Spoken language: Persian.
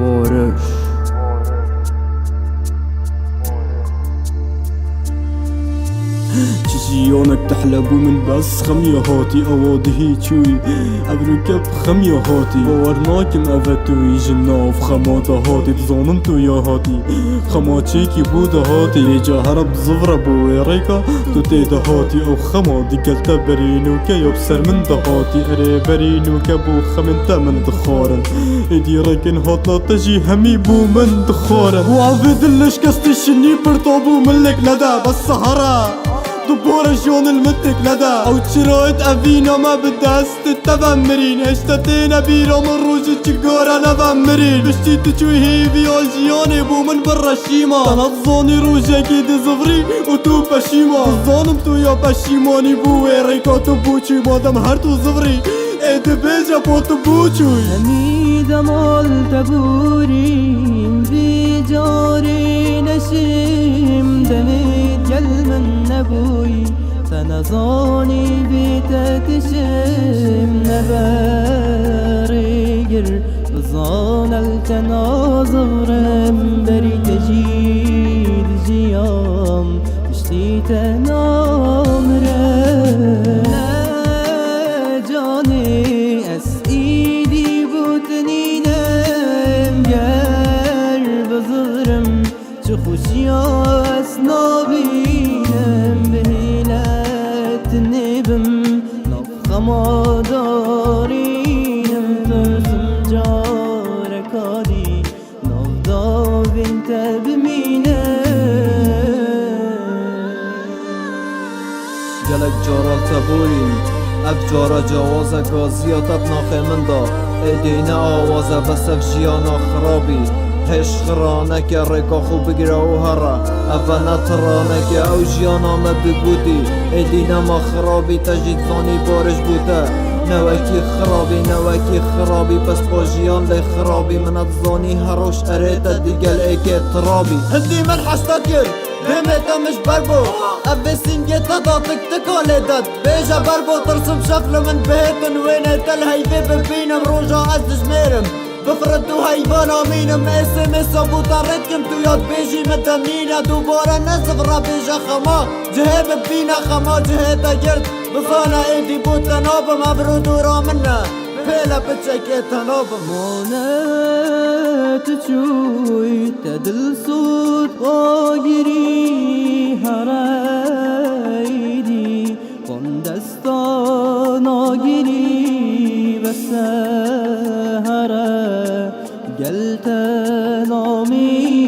وارش چشیانک تحلبو من بس خمية هاتي اوادهي چوي ابركب خمية هاتي باورناكم افتوي جناف خماتا هاتي بزانم تو يا هاتي خماتشيكي بودا هاتي بيجا هرب زفرة بويريكا تو تيدا هاتي او خمادي قلتا برينوكا يبسر من دهاتي اري برينوكا بو خمنتا من دخارن ادي ركن هاتنا تجي همي بو من دخارن وعفد اللي شكست الشني برطابو ملك لدى بس سهرة دبور شون المتك لدى او تشرويت افينا ما بدست التفمرين اشتتينا بيرو من روج الشقورة نفمرين بشتي تشوي هي فيولجيوني بو من برا الشيما تنظوني روج اكيد زفري وتو باشيما الظالم تو يا باشيموني بو ويريكو تبوشي مادم هرتو زفري ايد بيجا بو تبوشوي حميد مال تبوري في جاري نشيم دميت جل من نبوي سنظاني بتتشم نبارير بظان التناظر بري تجيد جيام اشتيت نامرم جاني اسئيدي بوتنينم گر بظرم چه خوشی اسنابینم بهیلت نبم نفخما دارینم ترسم جارکادی نفدا بنت بمینم گلک جارال تبوریم اف جارا جواز گازیات ناخ من دا ایدین آواز بسف جیانا خرابی هش خرانه که رکا خوب بگیره و هره اوه نترانه که او جیانا ما بگودی ایدین ما خرابی تجید زانی بارش بوده نوکی خرابی پس با جیان لی خرابی منت زانی هروش اریتا دیگل ایک ترابی هندی من حسد کرد بهمتا مش بربو ابي سنجتا داتك تكالدت بيجا بربو ترسم شكل من بهتن وين الهيبة ببينم روجا عز جميرم بفردو هيبانا مينم اسم ابو طردكم تو ياد بيجي مدنينا دوبارا نزف بيجا خما جهه ببينا خما جهه تجرد بفانا ايدي بوتا نابم ابرو دورا منا بيلا بتشكي تنابم مانت چوي تدل صوت آگیری هرایدی قندستان آگیری بسهره گلت نامی